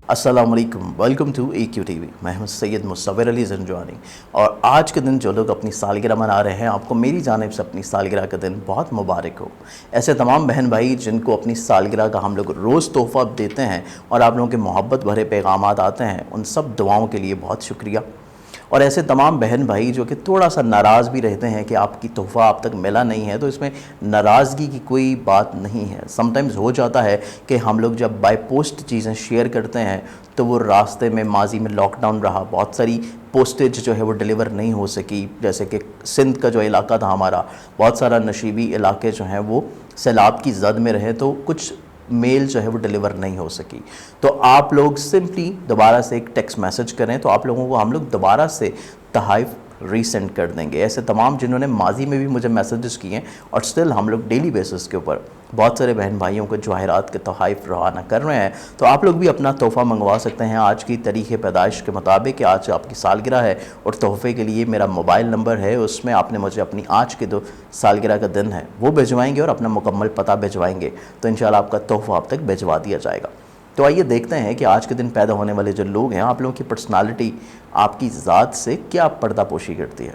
अस्सलाम वालेकुम, welcome to EQ TV। मैं हूं सैयद मुसव्विर अली ज़ंजवानी और आज के दिन जो लोग अपनी सालगिरह मना रहे हैं, आपको मेरी जानिब से अपनी सालगिरह का दिन बहुत मुबारक हो। ऐसे तमाम बहन भाई जिनको अपनी सालगिरह का हम लोग रोज़ तोहफ़ा देते हैं और आप लोगों के मोहब्बत भरे पैगामात आते हैं, उन सब दुआओं के लिए बहुत शुक्रिया। और ऐसे तमाम बहन भाई जो कि थोड़ा सा नाराज़ भी रहते हैं कि आपकी तोहफ़ा आप तक मिला नहीं है, तो इसमें नाराज़गी की कोई बात नहीं है। समटाइम्स हो जाता है कि हम लोग जब बाय पोस्ट चीज़ें शेयर करते हैं तो वो रास्ते में माजी में लॉकडाउन रहा, बहुत सारी पोस्टेज जो है वो डिलीवर नहीं हो सकी। जैसे कि सिंध का जो इलाका था हमारा, बहुत सारा नशीबी इलाके जो हैं वो सैलाब की जद में रहे, तो कुछ मेल जो है वो डिलीवर नहीं हो सकी। तो आप लोग सिंपली दोबारा से एक टेक्स्ट मैसेज करें तो आप लोगों को हम लोग दोबारा से तोहफ़े रीसेंड कर देंगे। ऐसे तमाम जिन्होंने माजी में भी मुझे मैसेजेस किए हैं और स्टिल हम लोग डेली बेसिस के ऊपर बहुत सारे बहन भाइयों को जवाहरात के तोहफ़े रवाना कर रहे हैं, तो आप लोग भी अपना तोहफ़ा मंगवा सकते हैं आज की तारीख़ पैदाइश के मुताबिक कि आज आपकी सालगिरह है। और तोहफ़े के लिए मेरा मोबाइल नंबर है, उसमें आपने मुझे अपनी आज के जो सालगिरह का दिन है वो भिजवाएंगे और अपना मुकम्मल पता भिजवाएंगे, तो इंशाल्लाह आपका तोहफ़ा आप तक भिजवा दिया जाएगा। तो आइए देखते हैं कि आज के दिन पैदा होने वाले जो लोग हैं, आप लोगों की पर्सनालिटी आपकी ज़ात से क्या पर्दापोशी करती है।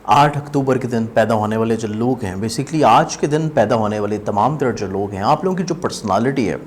8 अक्टूबर के दिन पैदा होने वाले जो लोग हैं, बेसिकली आज के दिन पैदा होने वाले तमाम तरह जो लोग हैं, आप लोगों की जो पर्सनालिटी है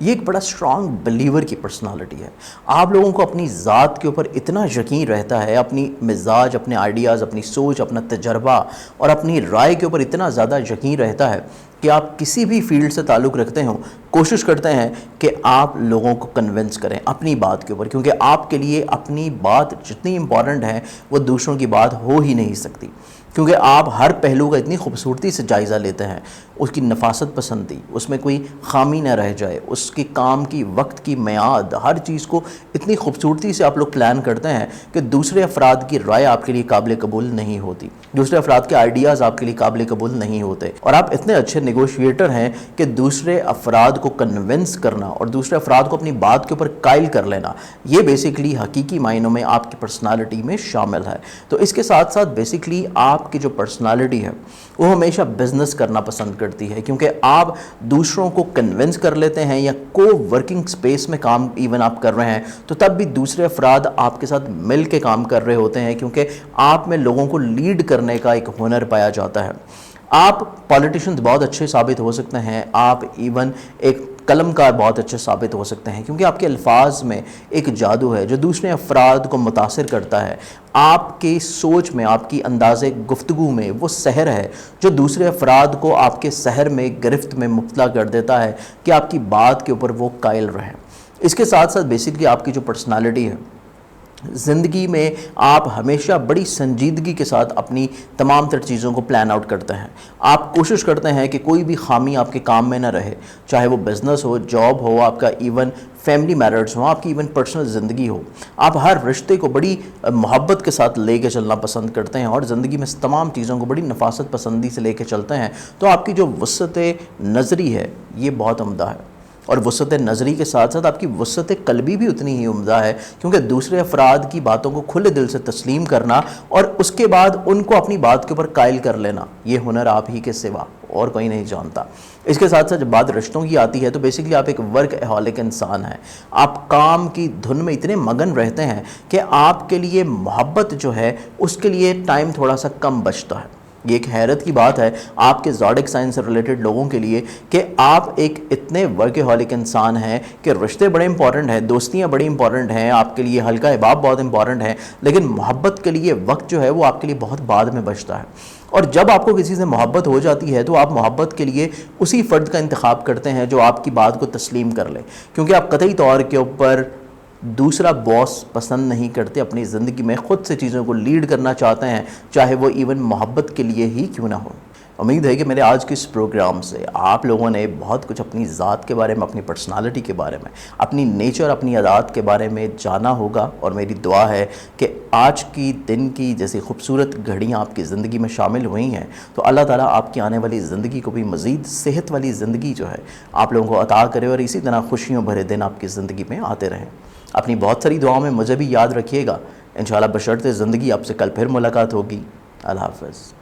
ये एक बड़ा स्ट्रॉन्ग बिलीवर की पर्सनालिटी है। आप लोगों को अपनी ज़ात के ऊपर इतना यकीन रहता है, अपनी मिजाज, अपने आइडियाज़, अपनी सोच, अपना तजर्बा और अपनी राय के ऊपर इतना ज़्यादा यकीन रहता है कि आप किसी भी फील्ड से ताल्लुक़ रखते हो, कोशिश करते हैं कि आप लोगों को कन्विंस करें अपनी बात के ऊपर, क्योंकि आपके लिए अपनी बात जितनी इम्पॉर्टेंट है वो दूसरों की बात हो ही नहीं सकती। क्योंकि आप हर पहलू का इतनी खूबसूरती से जायज़ा लेते हैं, उसकी नफासत पसंदी, उसमें कोई खामी न रह जाए, उसके काम की वक्त की मियाद, हर चीज़ को इतनी खूबसूरती से आप लोग प्लान करते हैं कि दूसरे अफराद की राय आपके लिए काबिल कबूल नहीं होती, दूसरे अफराद के आइडियाज़ आपके लिए काबिल कबूल नहीं होते। और आप इतने अच्छे नेगोशिएटर हैं कि दूसरे अफराद को कन्विंस करना और दूसरे अफराद को अपनी बात के ऊपर कायल कर लेना, ये बेसिकली हकीकी मायनों में आपकी पर्सनालिटी में शामिल है। तो इसके साथ साथ बेसिकली आपकी जो पर्सनालिटी है वो हमेशा बिजनेस करना पसंद करती है, क्योंकि आप दूसरों को कन्विंस कर लेते हैं या को वर्किंग स्पेस में काम इवन आप कर रहे हैं तो तब भी दूसरे अफराद आपके साथ मिल के काम कर रहे होते हैं, क्योंकि आप में लोगों को लीड करने का एक हुनर पाया जाता है। आप पॉलिटिशियंस बहुत अच्छे साबित हो सकते हैं, आप इवन एक कलमकार बहुत अच्छे साबित हो सकते हैं, क्योंकि आपके अल्फाज में एक जादू है जो दूसरे अफराद को मुतासिर करता है। आपकी सोच में, आपकी अंदाज़े गुफ्तगू में वो सहर है जो दूसरे अफराद को आपके सहर में, गिरफ्त में मुब्तला कर देता है कि आपकी बात के ऊपर वो कायल रहें। इसके साथ साथ बेसिकली आपकी जो पर्सनालिटी है, ज़िंदगी में आप हमेशा बड़ी संजीदगी के साथ अपनी तमाम तर चीज़ों को प्लान आउट करते हैं। आप कोशिश करते हैं कि कोई भी खामी आपके काम में ना रहे, चाहे वो बिज़नेस हो, जॉब हो, आपका इवन फैमिली मैटर्स हो, आपकी इवन पर्सनल ज़िंदगी हो। आप हर रिश्ते को बड़ी मोहब्बत के साथ लेके चलना पसंद करते हैं और ज़िंदगी में तमाम चीज़ों को बड़ी नफासत पसंदी से लेके चलते हैं। तो आपकी जो वसअत नज़री है ये बहुत उम्दा है, और वसअत नज़री के साथ साथ आपकी वसअत कल्बी भी उतनी ही उम्दा है, क्योंकि दूसरे अफराद की बातों को खुले दिल से तस्लीम करना और उसके बाद उनको अपनी बात के ऊपर कायल कर लेना, ये हुनर आप ही के सिवा और कोई नहीं जानता। इसके साथ साथ जब बात रिश्तों की आती है तो बेसिकली आप एक वर्कहॉलिक इंसान हैं। आप काम की धुन में इतने मगन रहते हैं कि आपके लिए मोहब्बत जो है उसके लिए टाइम थोड़ा सा कम बचता है। ये एक हैरत की बात है आपके ज़ोडिक साइन से रिलेटेड लोगों के लिए कि आप एक इतने वर्कहॉलिक इंसान हैं कि रिश्ते बड़े इंपॉर्टेंट हैं, दोस्तियां बड़ी इंपॉर्टेंट हैं आपके लिए, हल्का हिबाब बहुत इंपॉर्टेंट है, लेकिन मोहब्बत के लिए वक्त जो है वो आपके लिए बहुत बाद में बचता है। और जब आपको किसी से मोहब्बत हो जाती है तो आप मोहब्बत के लिए उसी फ़र्द का इंतखाब करते हैं जो आपकी बात को तस्लीम कर ले, क्योंकि आप कतई तौर के ऊपर दूसरा बॉस पसंद नहीं करते। अपनी ज़िंदगी में ख़ुद से चीज़ों को लीड करना चाहते हैं, चाहे वो इवन मोहब्बत के लिए ही क्यों ना हो। उम्मीद है कि मेरे आज के इस प्रोग्राम से आप लोगों ने बहुत कुछ अपनी ज़ात के बारे में, अपनी पर्सनालिटी के बारे में, अपनी नेचर, अपनी आदत के बारे में जाना होगा। और मेरी दुआ है कि आज की दिन की जैसी खूबसूरत घड़ियाँ आपकी ज़िंदगी में शामिल हुई हैं तो अल्लाह ताला आपकी आने वाली ज़िंदगी को भी मज़ीद सेहत वाली ज़िंदगी जो है आप लोगों को अता करे और इसी तरह खुशियों भरे दिन आपकी ज़िंदगी में आते रहें। अपनी बहुत सारी दुआओं में मुझे भी याद रखिएगा। इंशाअल्लाह बशर्ते ज़िंदगी आपसे कल फिर मुलाकात होगी। अल्लाह हाफ़िज़।